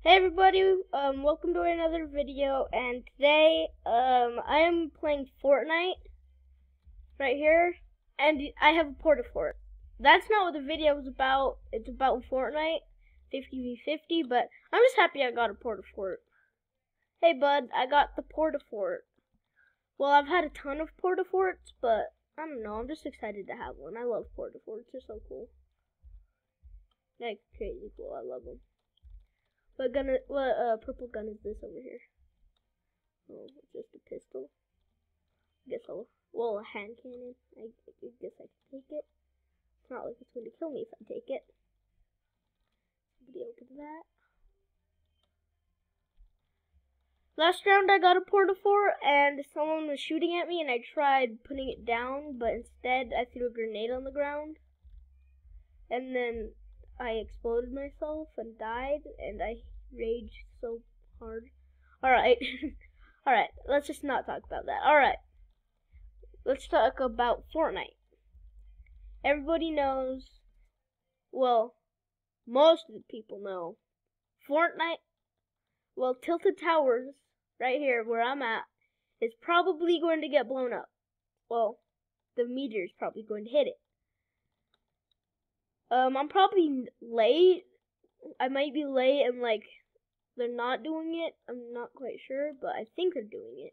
Hey everybody, welcome to another video, and today, I am playing Fortnite, right here, and I have a porta fort. That's not what the video is about, it's about Fortnite, 50v50, but I'm just happy I got a porta fort. Hey bud, I got the porta fort. Well, I've had a ton of porta forts, but, I don't know, I'm just excited to have one. I love porta forts, they're so cool. Like, crazy cool, I love them. What purple gun is this over here? Oh, just a pistol. A hand cannon. I guess I can take it. It's not like it's going to kill me if I take it. Somebody open that. Last round I got a porta fort and someone was shooting at me and I tried putting it down, but instead I threw a grenade on the ground. And then I exploded myself and died, and I raged so hard. Alright. Alright, let's just not talk about that. Alright. Let's talk about Fortnite. Everybody knows, well, most of the people know, Fortnite, well, Tilted Towers, right here where I'm at, is probably going to get blown up. Well, the meteor's probably going to hit it. I'm probably late. I might be late and like they're not doing it. I'm not quite sure, but I think they're doing it.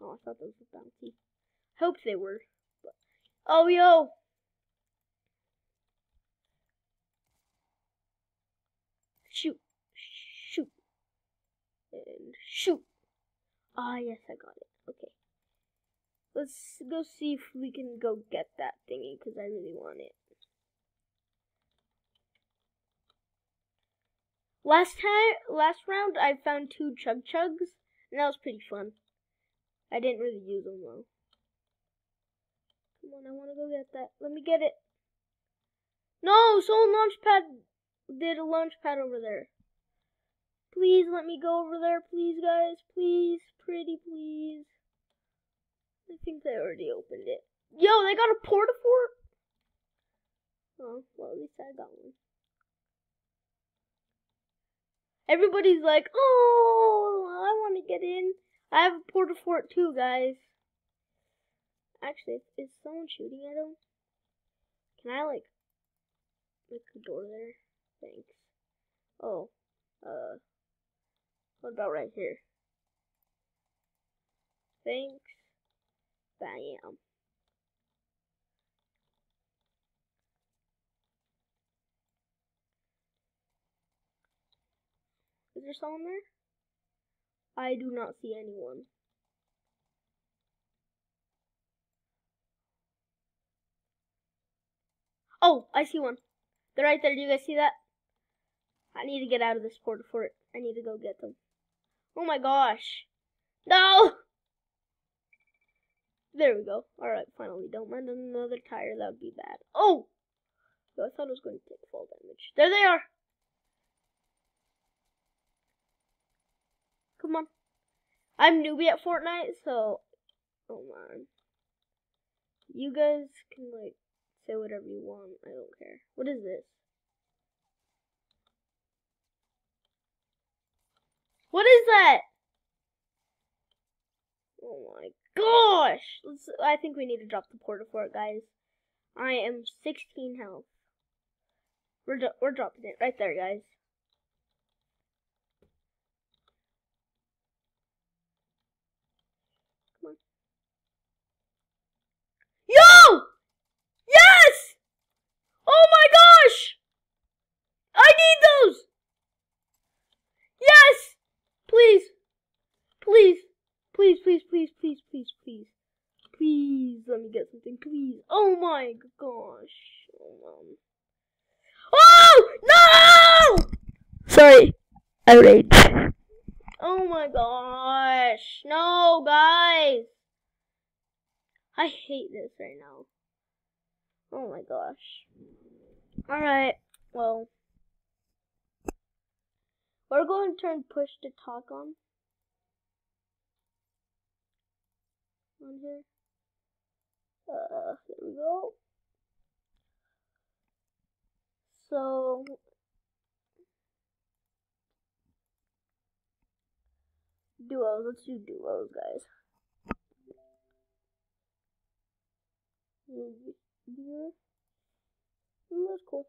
Oh, I thought those were bouncy. Hope they were. But... Oh, yo! Shoot. Shoot. And shoot. Ah, yes, I got it. Okay. Let's go see if we can go get that thingy, because I really want it. Last round, I found 2 chug chugs, and that was pretty fun. I didn't really use them though. Come on, I want to go get that. Let me get it. No, someone did a launch pad over there. Please let me go over there, please, guys. Please, pretty please. I think they already opened it. Yo, they got a porta fort? Oh, well, at least I got one. Everybody's like, oh, I want to get in. I have a porta fort too, guys. Actually, is someone shooting at him? Can I, like, make the door there? Thanks. Oh, what about right here? Thanks. Bam. Is there someone there? I do not see anyone. Oh, I see one. They're right there. Do you guys see that? I need to get out of this porta fort. I need to go get them. Oh my gosh. No! There we go. Alright, finally. Don't land on another tire. That would be bad. Oh! I thought it was going to take fall damage. There they are! Come on. I'm newbie at Fortnite, so... Oh man. You guys can, like, say whatever you want. I don't care. What is this? What is that? Oh my gosh! I think we need to drop the porta fort, guys. I am 16 health. We're dropping it right there, guys. Come on. Yo! Yes! Oh my gosh! I need those! Yes! Please. Please. Please, please, please, please, please, please. Please, let me get something, please. Oh my gosh. Oh, no! Sorry, I rage. Oh my gosh. No, guys. I hate this right now. Oh my gosh. Alright, well. We're going to turn push to talk on here. There we go. So, duos. Let's do duos, guys. That's cool.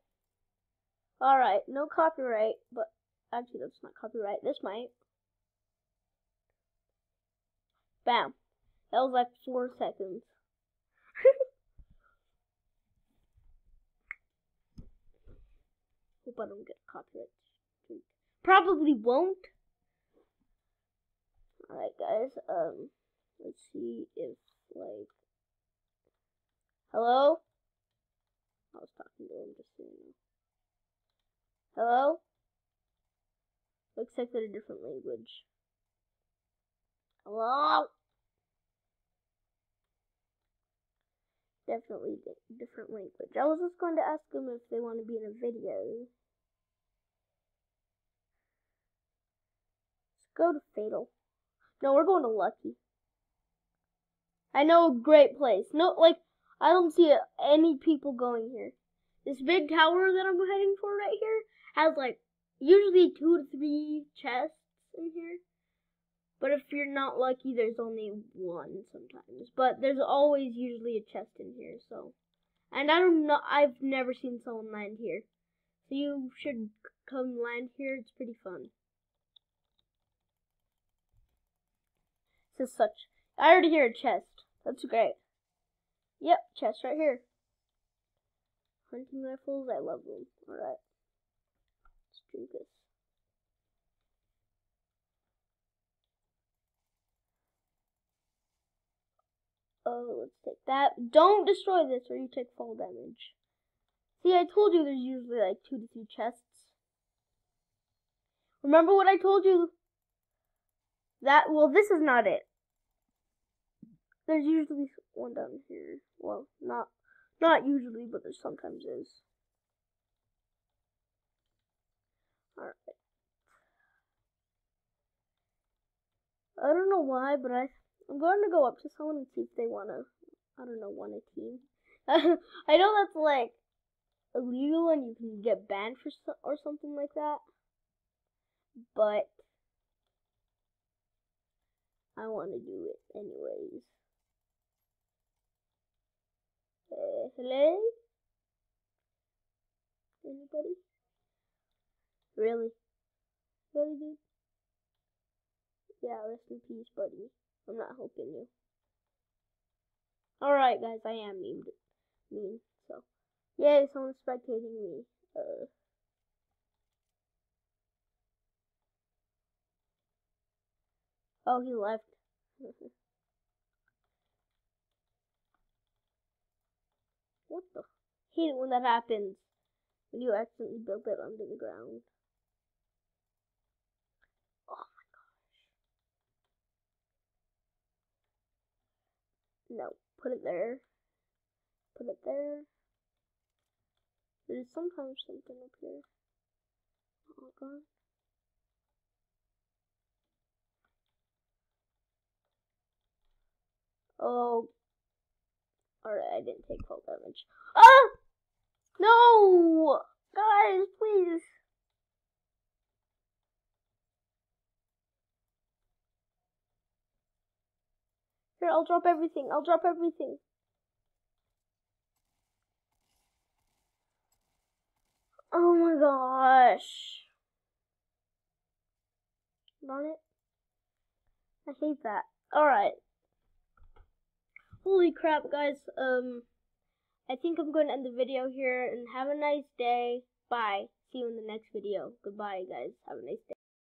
Alright, no copyright, but actually that's not copyright. This might. Bam. That was like 4 seconds. Hope I don't get copyright. Probably won't. Alright guys, let's see if like hello? I was talking to him just so you know. Hello? Looks like they're a different language. Hello? Definitely different language. I was just going to ask them if they want to be in a video. Let's go to Fatal. No, we're going to Lucky. I know a great place. No, like, I don't see any people going here. This big tower that I'm heading for right here has, like, usually 2 to 3 chests in here. But if you're not lucky, there's only 1 sometimes. But there's always usually a chest in here, so. And I don't know, I've never seen someone land here. So you should come land here, it's pretty fun. This is such, I already hear a chest. That's great. Yep, chest right here. Hunting rifles, I love them. Alright. Let's do this. Oh, let's take that. Don't destroy this or you take fall damage. See, I told you there's usually like 2 to 3 chests. Remember what I told you? That, well, this is not it. There's usually one down here. Well, not usually, but there sometimes is. Alright. I don't know why, but I'm going to go up to someone and see if they want a team. I know that's like illegal and you can get banned for or something like that. But I want to do it anyways. Hello? Anybody? Really? Really, dude? Yeah, rest in peace, buddy. I'm not helping you. Alright, guys, I am mean, so. Yay, someone's spectating me. Oh, he left. What the? Hate it when that happens. When you accidentally build it under the ground. Oh my gosh. No, put it there. Put it there. There's sometimes something up here. Oh god. Oh. Alright, I didn't take fall damage. Ah! No! Guys, please. Here, I'll drop everything. I'll drop everything. Oh my gosh. Darn it. I hate that. Alright. Holy crap, guys. I think I'm going to end the video here and have a nice day. Bye. See you in the next video. Goodbye, guys. Have a nice day.